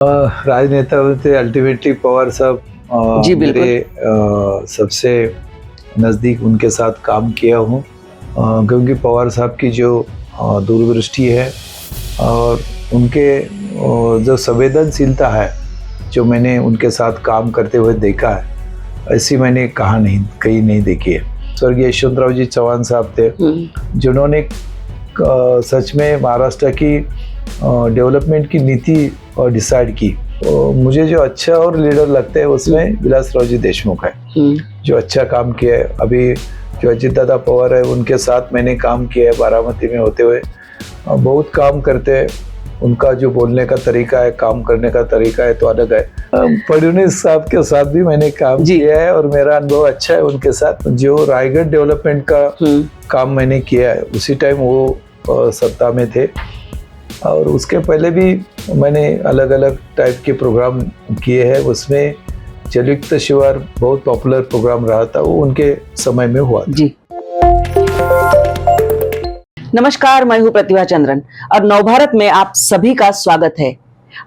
राजनेता थे अल्टीमेटली पवार साहब। जी बिल्कुल। मेरे सबसे नज़दीक उनके साथ काम किया हूँ, क्योंकि पवार साहब की जो दूरदृष्टि है और उनके जो संवेदनशीलता है, जो मैंने उनके साथ काम करते हुए देखा है, ऐसी मैंने कहीं नहीं देखी है। स्वर्गीय यशवंतराव जी चौहान साहब थे, जिन्होंने सच में महाराष्ट्र की डेवलपमेंट की नीति और डिसाइड की। मुझे जो अच्छा और लीडर लगता है उसमें विलासराव जी देशमुख है, जो अच्छा काम किया है। अभी जो अजित दादा पवार है, उनके साथ मैंने काम किया है बारामती में होते हुए। बहुत काम करते हैं, उनका जो बोलने का तरीका है, काम करने का तरीका है तो अलग है। फडणवीस साहब के साथ भी मैंने काम किया है और मेरा अनुभव अच्छा है उनके साथ। जो रायगढ़ डेवलपमेंट का काम मैंने किया है, उसी टाइम वो सत्ता में थे, और उसके पहले भी मैंने अलग अलग टाइप के प्रोग्राम किए हैं। उसमें जलयुक्त शिवार बहुत पॉपुलर प्रोग्राम रहा था, वो उनके समय में हुआ था। जी नमस्कार, मैं हूँ प्रतिभा चंद्रन और नवभारत में आप सभी का स्वागत है।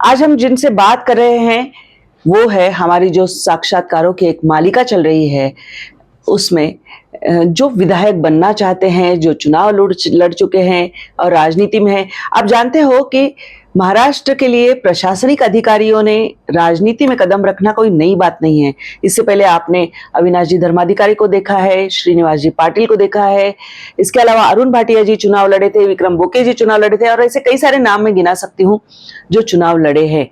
आज हम जिनसे बात कर रहे हैं वो है हमारी जो साक्षात्कारों की एक मालिका चल रही है, उसमें जो विधायक बनना चाहते हैं, जो चुनाव लड़ चुके हैं और राजनीति में हैं। आप जानते हो कि महाराष्ट्र के लिए प्रशासनिक अधिकारियों ने राजनीति में कदम रखना कोई नई बात नहीं है। इससे पहले आपने अविनाश जी धर्माधिकारी को देखा है, श्रीनिवास जी पाटिल को देखा है, इसके अलावा अरुण भाटिया जी चुनाव लड़े थे, विक्रम बोके जी चुनाव लड़े थे, और ऐसे कई सारे नाम मैं गिना सकती हूँ जो चुनाव लड़े हैं।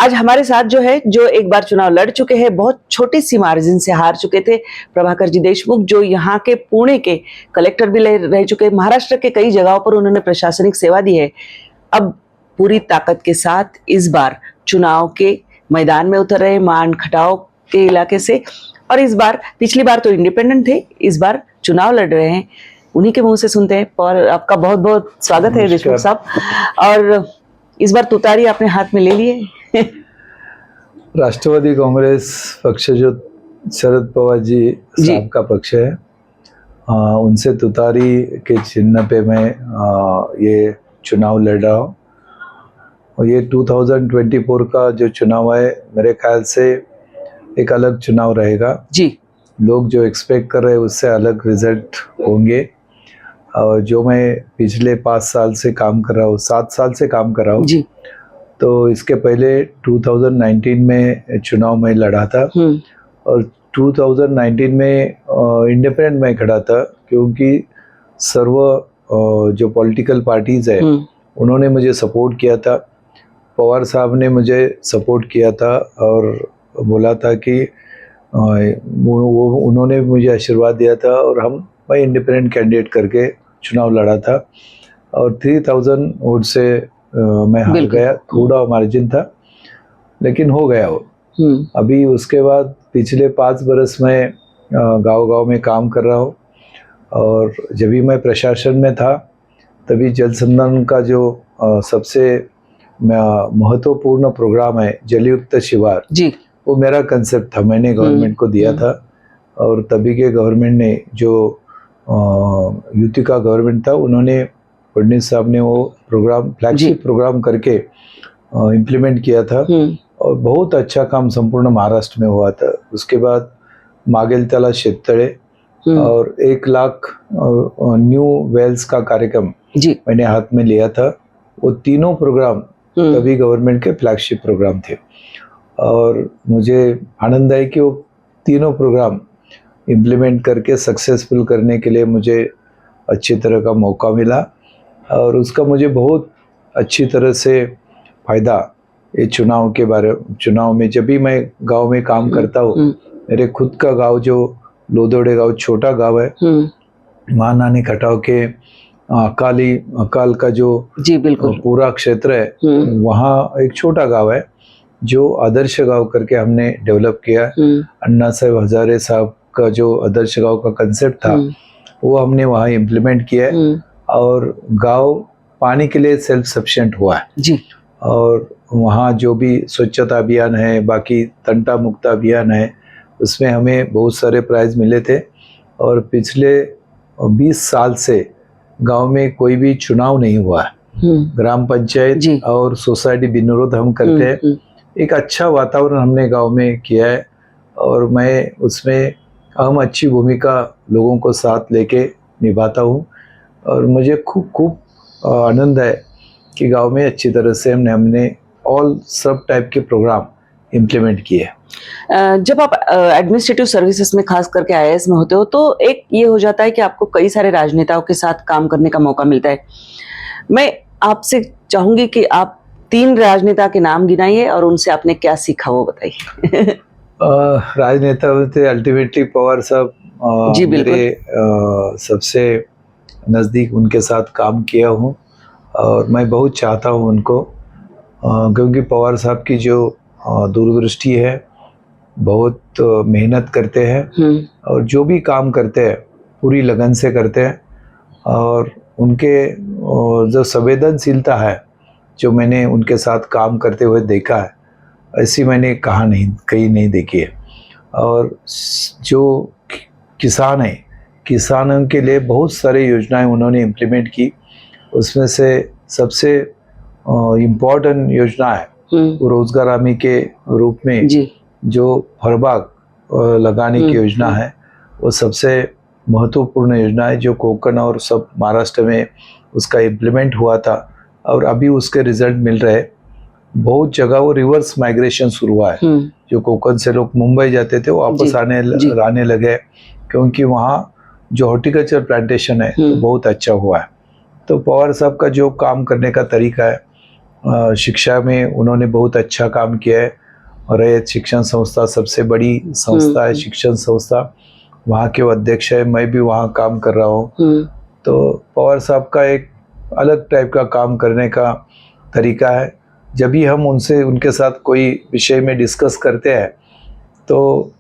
आज हमारे साथ जो है, जो एक बार चुनाव लड़ चुके हैं, बहुत छोटी सी मार्जिन से हार चुके थे, प्रभाकर जी देशमुख, जो यहाँ के पुणे के कलेक्टर भी रह चुके। महाराष्ट्र के कई जगहों पर उन्होंने प्रशासनिक सेवा दी है। अब पूरी ताकत के साथ इस बार चुनाव के मैदान में उतर रहे, मान खटाव के इलाके से, और इस बार, पिछली बार तो इंडिपेंडेंट थे, इस बार चुनाव लड़ रहे हैं। उन्हीं के मुंह से सुनते हैं। और आपका बहुत बहुत स्वागत है देशमुख साहब। और इस बार तुतारी आपने हाथ में ले लिए। राष्ट्रवादी कांग्रेस पक्ष जो शरद पवार जी साहब का पक्ष है, उनसे तुतारी के चिन्ह पे मैं ये चुनाव लड़ रहा हूँ। और ये 2024 का जो चुनाव है, मेरे ख्याल से एक अलग चुनाव रहेगा जी। लोग जो एक्सपेक्ट कर रहे हैं उससे अलग रिजल्ट होंगे। और जो मैं पिछले 5 साल से काम कर रहा हूँ, 7 साल से काम कर रहा हूँ जी, तो इसके पहले 2019 में चुनाव में लड़ा था, और 2019 में इंडिपेंडेंट में खड़ा था, क्योंकि सर्व जो पॉलिटिकल पार्टीज है उन्होंने मुझे सपोर्ट किया था। पवार साहब ने मुझे सपोर्ट किया था और बोला था कि उन्होंने मुझे आशीर्वाद दिया था, और मैं इंडिपेंडेंट कैंडिडेट करके चुनाव लड़ा था और 3000 वोट से मैं हार गया। थोड़ा मार्जिन था लेकिन हो गया वो। अभी उसके बाद पिछले 5 बरस में गांव-गांव में काम कर रहा हूँ, और जब भी मैं प्रशासन में था तभी जल संधारण का जो सबसे महत्वपूर्ण प्रोग्राम है जलयुक्त शिवार जी, वो मेरा कंसेप्ट था, मैंने गवर्नमेंट को दिया था। और तभी के गवर्नमेंट ने, जो यूपी का गवर्नमेंट था, उन्होंने, फडणवीस साहब ने वो प्रोग्राम फ्लैगशिप प्रोग्राम करके इम्प्लीमेंट किया था, और बहुत अच्छा काम संपूर्ण महाराष्ट्र में हुआ था। उसके बाद मागेल त्याला शेततळे और 1 लाख न्यू वेल्स का कार्यक्रम मैंने हाथ में लिया था। वो तीनों प्रोग्राम तभी गवर्नमेंट के फ्लैगशिप प्रोग्राम थे, और मुझे आनंद है कि वो तीनों प्रोग्राम इम्प्लीमेंट करके सक्सेसफुल करने के लिए मुझे अच्छी तरह का मौका मिला, और उसका मुझे बहुत अच्छी तरह से फ़ायदा ये चुनाव में जब भी मैं गांव में काम करता हूँ, मेरे खुद का गांव जो लोदोड़े गांव छोटा गांव है, महानानी खटाव के अकाल का जो जी बिल्कुल पूरा क्षेत्र है, वहाँ एक छोटा गांव है जो आदर्श गांव करके हमने डेवलप किया। अन्ना साहब हजारे साहब का जो आदर्श गांव का कंसेप्ट था, वो हमने वहाँ इम्प्लीमेंट किया है, और गांव पानी के लिए सेल्फ सफिशिएंट हुआ है जी। और वहाँ जो भी स्वच्छता अभियान है, बाकी तंटा मुक्त अभियान है, उसमें हमें बहुत सारे प्राइज मिले थे। और पिछले 20 साल से गांव में कोई भी चुनाव नहीं हुआ है, ग्राम पंचायत जी। और सोसाइटी बिनरोध हम करते हैं। एक अच्छा वातावरण हमने गांव में किया है और मैं उसमें अहम अच्छी भूमिका लोगों को साथ लेके निभाता हूँ और मुझे खूब खूब आनंद है कि गांव में अच्छी तरह से हमने ऑल सब टाइप के प्रोग्राम इम्प्लीमेंट किए। जब आप एडमिनिस्ट्रेटिव सर्विसेज में खास करके आईएएस में होते हो तो एक ये हो जाता है कि आपको कई सारे राजनेताओं के साथ काम करने का मौका मिलता है। मैं आपसे चाहूंगी कि आप 3 राजनेता के नाम गिनाइए और उनसे आपने क्या सीखा वो बताइए। राजनेता थे अल्टीमेटली पवार साहब, जी, बिल्कुल। मेरे सबसे नज़दीक उनके साथ काम किया हूँ और मैं बहुत चाहता हूँ उनको, क्योंकि पवार साहब की जो दूरदृष्टि है, बहुत मेहनत करते हैं और जो भी काम करते हैं पूरी लगन से करते हैं और उनके जो संवेदनशीलता है जो मैंने उनके साथ काम करते हुए देखा है, ऐसी मैंने कहीं नहीं देखी है। और जो किसान है, किसानों के लिए बहुत सारे योजनाएं उन्होंने इम्प्लीमेंट की। उसमें से सबसे इम्पोर्टेंट योजना है वो रोजगार हमी के रूप में जी। जो फरबाग लगाने की योजना है, वो सबसे महत्वपूर्ण योजना है जो कोकण और सब महाराष्ट्र में उसका इम्प्लीमेंट हुआ था और अभी उसके रिजल्ट मिल रहे हैं। बहुत जगह वो रिवर्स माइग्रेशन शुरू हुआ है, जो कोकण से लोग मुंबई जाते थे वो वापस आने लगे, क्योंकि वहाँ जो हॉर्टिकल्चर प्लांटेशन है तो बहुत अच्छा हुआ है। तो पवार साहब का जो काम करने का तरीका है, शिक्षा में उन्होंने बहुत अच्छा काम किया है और रैयत शिक्षण संस्था सबसे बड़ी संस्था है, शिक्षण संस्था, वहाँ के अध्यक्ष है, मैं भी वहाँ काम कर रहा हूँ। तो पवार साहब का एक अलग टाइप का काम करने का तरीका है। जब भी हम उनके साथ कोई विषय में डिस्कस करते हैं तो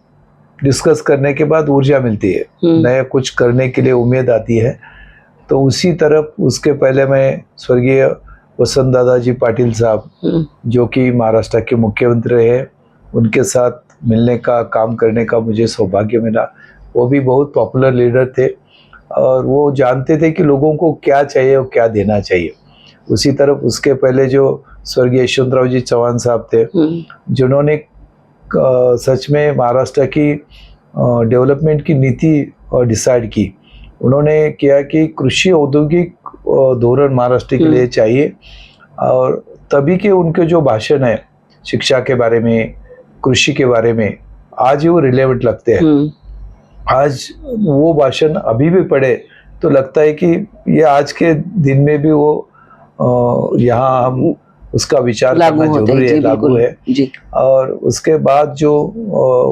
डिस्कस करने के बाद ऊर्जा मिलती है, नया कुछ करने के लिए उम्मीद आती है। तो उसी तरफ उसके पहले मैं स्वर्गीय वसंत दादाजी पाटिल साहब जो कि महाराष्ट्र के मुख्यमंत्री रहे, उनके साथ मिलने का काम करने का मुझे सौभाग्य मिला। वो भी बहुत पॉपुलर लीडर थे और वो जानते थे कि लोगों को क्या चाहिए और क्या देना चाहिए। उसी तरफ उसके पहले जो स्वर्गीय यशवंतराव जी चौहान साहब थे, जिन्होंने सच में महाराष्ट्र की डेवलपमेंट की नीति डिसाइड की। उन्होंने किया कि कृषि औद्योगिक धोरण महाराष्ट्र के लिए चाहिए और तभी के उनके जो भाषण है शिक्षा के बारे में, कृषि के बारे में, आज वो रिलेवेंट लगते हैं। आज वो भाषण अभी भी पढ़े तो लगता है कि ये आज के दिन में भी वो यहाँ हम उसका विचार करना जरूरी है, लागू है जी। और उसके बाद जो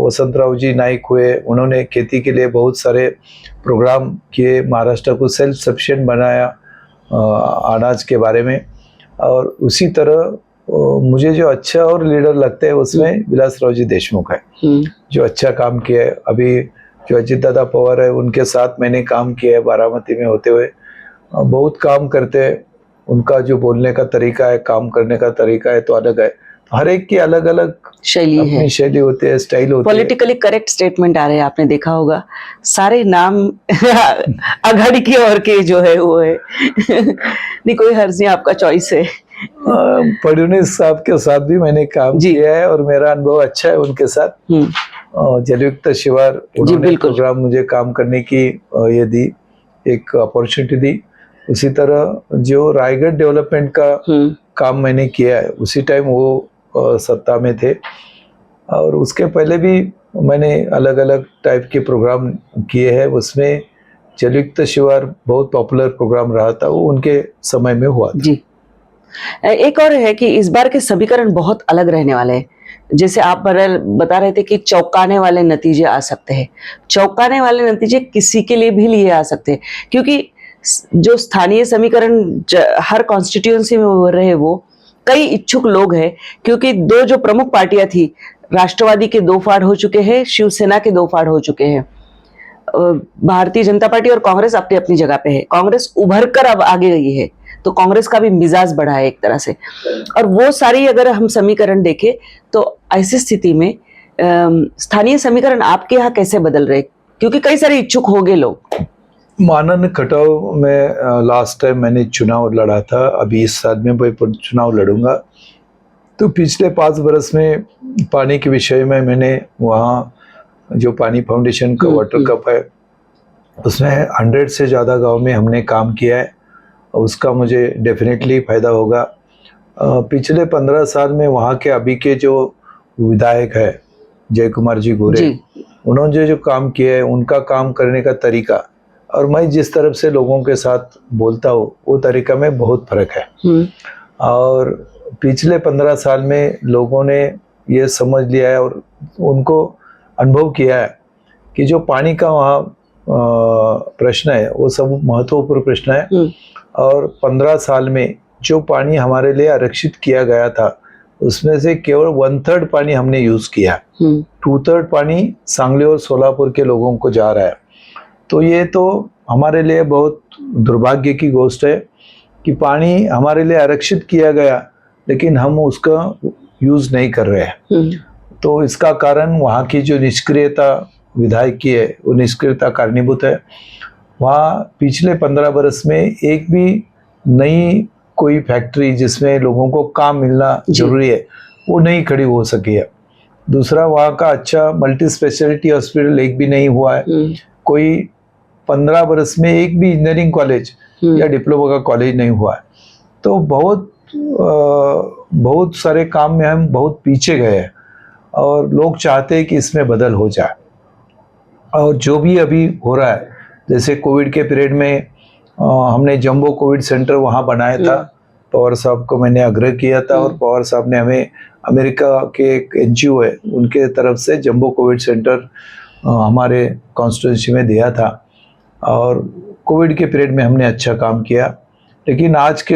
वसंतराव जी नाइक हुए, उन्होंने खेती के लिए बहुत सारे प्रोग्राम किए, महाराष्ट्र को सेल्फ सफिशिएंट बनाया अनाज के बारे में। और उसी तरह मुझे जो अच्छा और लीडर लगते हैं उसमें विलासराव जी देशमुख है, जो अच्छा काम किया है। अभी जो अजित दादा पवार है उनके साथ मैंने काम किया है बारामती में होते हुए, बहुत काम करते हैं। उनका जो बोलने का तरीका है, काम करने का तरीका है तो अलग है। हर एक की अलग अलग शैली है, अपनी शैली होती है, स्टाइल होती है। पॉलिटिकली करेक्ट स्टेटमेंट आ रहे हैं, आपने देखा होगा सारे नाम अघाड़ी की ओर के जो है वो है। नहीं कोई हर्ज नहीं, आपका चॉइस है। फडणवीस साहब के साथ भी मैंने काम किया है और मेरा अनुभव अच्छा है उनके साथ। जलयुक्त शिवार उन्होंने प्रोग्राम मुझे काम करने की ये दी, एक अपॉर्चुनिटी दी। उसी तरह जो रायगढ़ डेवलपमेंट का काम मैंने किया है, उसी टाइम वो सत्ता में थे। और उसके पहले भी मैंने अलग अलग टाइप के प्रोग्राम किए हैं। उसमें जलयुक्त शिवार बहुत पॉपुलर प्रोग्राम रहा था, वो उनके समय में हुआ था। जी। एक और है कि इस बार के समीकरण बहुत अलग रहने वाले हैं। जैसे आप बता रहे थे कि चौंकाने वाले नतीजे आ सकते हैं। चौंकाने वाले नतीजे किसी के लिए भी लिए आ सकते हैं, क्योंकि जो स्थानीय समीकरण हर कॉन्स्टिट्यूएंसी में हो रहे, वो कई इच्छुक लोग हैं, क्योंकि दो जो प्रमुख पार्टियां थी, राष्ट्रवादी के 2 फाड़ हो चुके हैं, शिवसेना के 2 फाड़ हो चुके हैं। भारतीय जनता पार्टी और कांग्रेस अपनी अपनी जगह पे है। कांग्रेस उभर कर अब आगे गई है, तो कांग्रेस का भी मिजाज बढ़ा है एक तरह से। और वो सारी अगर हम समीकरण देखें तो ऐसी स्थिति में स्थानीय समीकरण आपके यहाँ कैसे बदल रहे, क्योंकि कई सारे इच्छुक हो गए लोग। मानन खटाव में लास्ट टाइम मैंने चुनाव लड़ा था, अभी इस साल में मैं चुनाव लड़ूंगा। तो पिछले 5 बरस में पानी के विषय में मैंने वहाँ जो पानी फाउंडेशन का वाटर कप है उसमें 100 से ज़्यादा गांव में हमने काम किया है और उसका मुझे डेफिनेटली फ़ायदा होगा। पिछले 15 साल में वहाँ के अभी के जो विधायक है जय कुमार जी गोरे, उन्होंने जो काम किया है उनका काम करने का तरीका और मैं जिस तरफ से लोगों के साथ बोलता हूँ वो तरीका में बहुत फर्क है। और पिछले 15 साल में लोगों ने ये समझ लिया है और उनको अनुभव किया है कि जो पानी का वहाँ प्रश्न है वो सब महत्वपूर्ण प्रश्न है। और 15 साल में जो पानी हमारे लिए आरक्षित किया गया था उसमें से केवल 1/3 पानी हमने यूज किया, 2/3 पानी सांगली और सोलापुर के लोगों को जा रहा है। तो ये तो हमारे लिए बहुत दुर्भाग्य की गोष्ट है कि पानी हमारे लिए आरक्षित किया गया लेकिन हम उसका यूज नहीं कर रहे हैं। तो इसका कारण वहाँ की जो निष्क्रियता विधायक की है वो निष्क्रियता कारणीभूत है। वहाँ पिछले 15 बरस में एक भी नई कोई फैक्ट्री जिसमें लोगों को काम मिलना जरूरी है वो नहीं खड़ी हो सकी है। दूसरा, वहाँ का अच्छा मल्टी स्पेशलिटी हॉस्पिटल एक भी नहीं हुआ है। कोई 15 बरस में एक भी इंजीनियरिंग कॉलेज या डिप्लोमा का कॉलेज नहीं हुआ है। तो बहुत सारे काम में हम बहुत पीछे गए हैं और लोग चाहते हैं कि इसमें बदल हो जाए। और जो भी अभी हो रहा है, जैसे कोविड के पीरियड में हमने जंबो कोविड सेंटर वहाँ बनाया था, पवार साहब को मैंने आग्रह किया था और पवार साहब ने हमें अमेरिका के एक NGO है उनके तरफ से जंबो कोविड सेंटर हमारे कॉन्स्टिट्यूंसी में दिया था और कोविड के पीरियड में हमने अच्छा काम किया। लेकिन आज के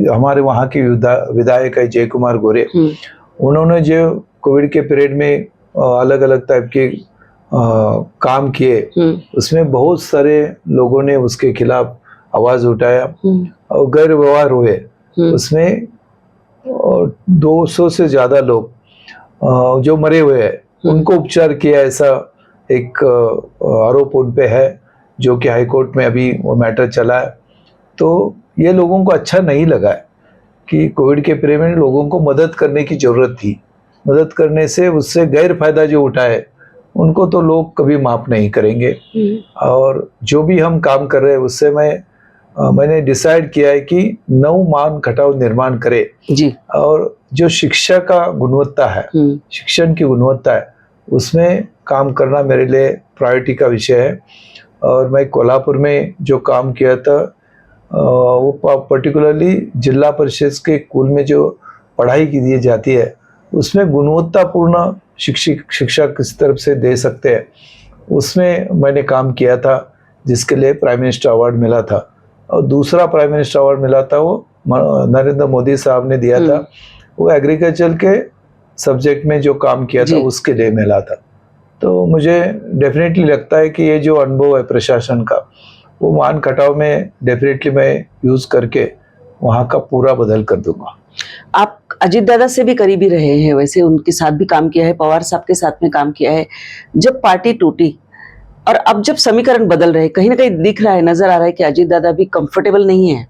हमारे वहाँ के विधायक है जय कुमार गोरे, उन्होंने जो कोविड के पीरियड में अलग अलग टाइप के काम किए उसमें बहुत सारे लोगों ने उसके खिलाफ आवाज उठाया और गैर व्यवहार हुए। उसमें 200 से ज्यादा लोग जो मरे हुए हैं उनको उपचार किया, ऐसा एक आरोप उन पे है जो कि हाई कोर्ट में अभी वो मैटर चला है। तो ये लोगों को अच्छा नहीं लगा है कि कोविड के पीरियड में लोगों को मदद करने की जरूरत थी। मदद करने से उससे गैर फायदा जो उठाए उनको तो लोग कभी माफ नहीं करेंगे। और जो भी हम काम कर रहे हैं उससे मैंने डिसाइड किया है कि नव मान खटाव निर्माण करे जी। और जो शिक्षा का गुणवत्ता है, शिक्षण की गुणवत्ता है, उसमें काम करना मेरे लिए प्रायोरिटी का विषय है। और मैं कोल्हापुर में जो काम किया था वो पर्टिकुलरली जिला परिषद के स्कूल में जो पढ़ाई की दी जाती है उसमें गुणवत्तापूर्ण शिक्षा किस तरफ से दे सकते हैं, उसमें मैंने काम किया था जिसके लिए प्राइम मिनिस्टर अवार्ड मिला था। और दूसरा प्राइम मिनिस्टर अवार्ड मिला था वो नरेंद्र मोदी साहब ने दिया था, वो एग्रीकल्चर के सब्जेक्ट में जो काम किया था उसके लिए मिला था। तो मुझे डेफिनेटली लगता है कि ये जो अनुभव है प्रशासन का वो मान खटाव में डेफिनेटली मैं यूज करके वहाँ का पूरा बदल कर दूंगा। आप अजीत दादा से भी करीबी रहे हैं, वैसे उनके साथ भी काम किया है, पवार साहब के साथ में काम किया है। जब पार्टी टूटी और अब जब समीकरण बदल रहे, कहीं ना कहीं दिख रहा है, नजर आ रहा है कि अजीत दादा भी कंफर्टेबल नहीं है।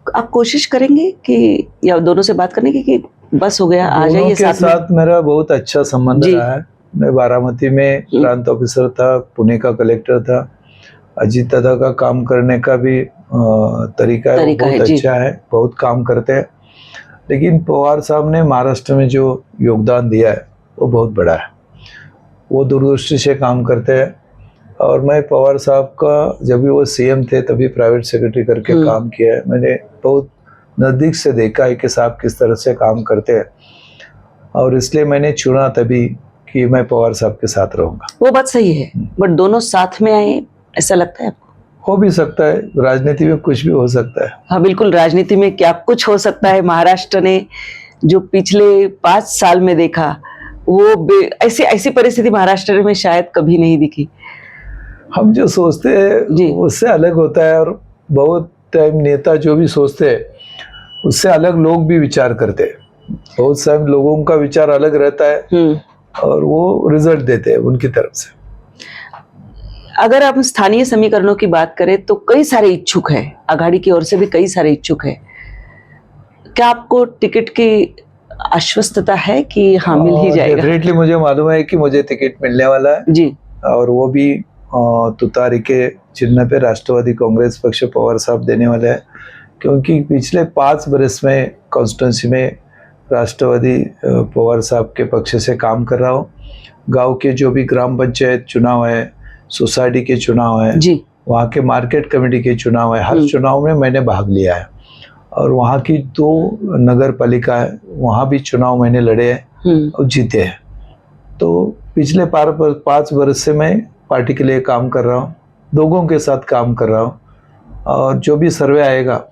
आप कोशिश करेंगे कि या दोनों से बात करने की कि बस हो गया आ जाइए साथ मेरा बहुत अच्छा संबंध रहा है। मैं बारामती में प्रांत ऑफिसर था, पुणे का कलेक्टर था। अजीत दादा का काम करने का भी तरीका है बहुत अच्छा है, बहुत काम करते हैं। लेकिन पवार साहब ने महाराष्ट्र में जो योगदान दिया है वो बहुत बड़ा है, वो दूरदृष्टि से काम करते हैं। और मैं पवार साहब का जब भी वो CM थे तभी प्राइवेट सेक्रेटरी करके काम किया है। मैंने बहुत नज़दीक से देखा है कि साहब किस तरह से काम करते हैं और इसलिए मैंने चुना तभी कि मैं पवार साहब के साथ रहूँगा। वो बात सही है, बट दोनों साथ में आए ऐसा लगता है आपको? हो भी सकता है, राजनीति में कुछ भी हो सकता है। हाँ बिल्कुल, राजनीति में क्या कुछ हो सकता है। महाराष्ट्र ने जो पिछले 5 साल में देखा वो ऐसी परिस्थिति महाराष्ट्र में शायद कभी नहीं दिखी। हम जो सोचते हैं उससे अलग होता है और बहुत टाइम नेता जो भी सोचते हैं उससे अलग लोग भी विचार करते हैं। बहुत सारे लोगों का विचार अलग रहता है और वो रिजल्ट देते हैं उनकी तरफ से। अगर हम स्थानीय समीकरणों की बात करें तो कई सारे इच्छुक हैं, अघाड़ी की ओर से भी कई सारे इच्छुक हैं। क्या आपको टिकट की आश्वस्तता है कि हाँ मिल ही जाएगा? डेफिनेटली मुझे मालूम है कि मुझे टिकट मिलने वाला है, जी और वो भी तुतारी के चिन्ह पे राष्ट्रवादी कांग्रेस पक्ष पवार साहब देने वाले हैं, क्योंकि पिछले 5 बरस में कॉन्स्टिट्यूंसी में राष्ट्रवादी पवार साहब के पक्ष से काम कर रहा हूँ। गांव के जो भी ग्राम पंचायत चुनाव है, सोसाइटी के चुनाव है, जी वहाँ के मार्केट कमेटी के चुनाव है, हर चुनाव में मैंने भाग लिया है। और वहाँ की 2 नगर पालिका है, वहाँ भी चुनाव मैंने लड़े हैं और जीते हैं। तो पिछले 5 वर्ष से मैं पार्टी के लिए काम कर रहा हूँ, लोगों के साथ काम कर रहा हूँ, और जो भी सर्वे आएगा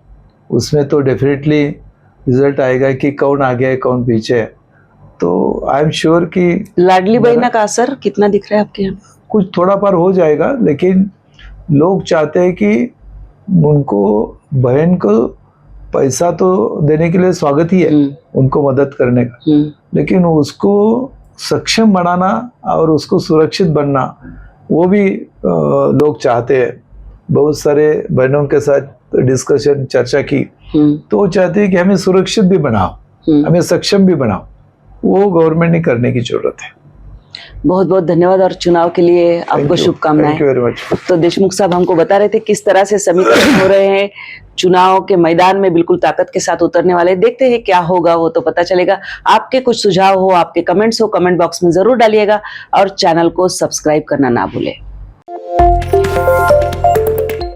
उसमें तो डेफिनेटली रिजल्ट आएगा कि कौन आगे है कौन पीछे है। तो आई एम श्योर कि लाडली बहना का असर कितना दिख रहा है आपके यहाँ? कुछ थोड़ा पर हो जाएगा, लेकिन लोग चाहते हैं कि उनको बहन को पैसा तो देने के लिए स्वागत ही है, उनको मदद करने का, लेकिन उसको सक्षम बनाना और उसको सुरक्षित बनना वो भी लोग चाहते हैं। बहुत सारे बहनों के साथ डिस्कशन चर्चा की तो वो चाहते हैं कि हमें सुरक्षित भी बनाओ, हमें सक्षम भी बनाओ। वो गवर्नमेंट ने करने की जरूरत है। बहुत बहुत धन्यवाद और चुनाव के लिए आपको शुभकामनाएं। Thank you very much. तो देशमुख साहब हमको बता रहे थे किस तरह से समीकरण हो रहे हैं, चुनाव के मैदान में बिल्कुल ताकत के साथ उतरने वाले। देखते हैं क्या होगा, वो तो पता चलेगा। आपके कुछ सुझाव हो, आपके कमेंट्स हो, कमेंट बॉक्स में जरूर डालिएगा और चैनल को सब्सक्राइब करना ना भूलें।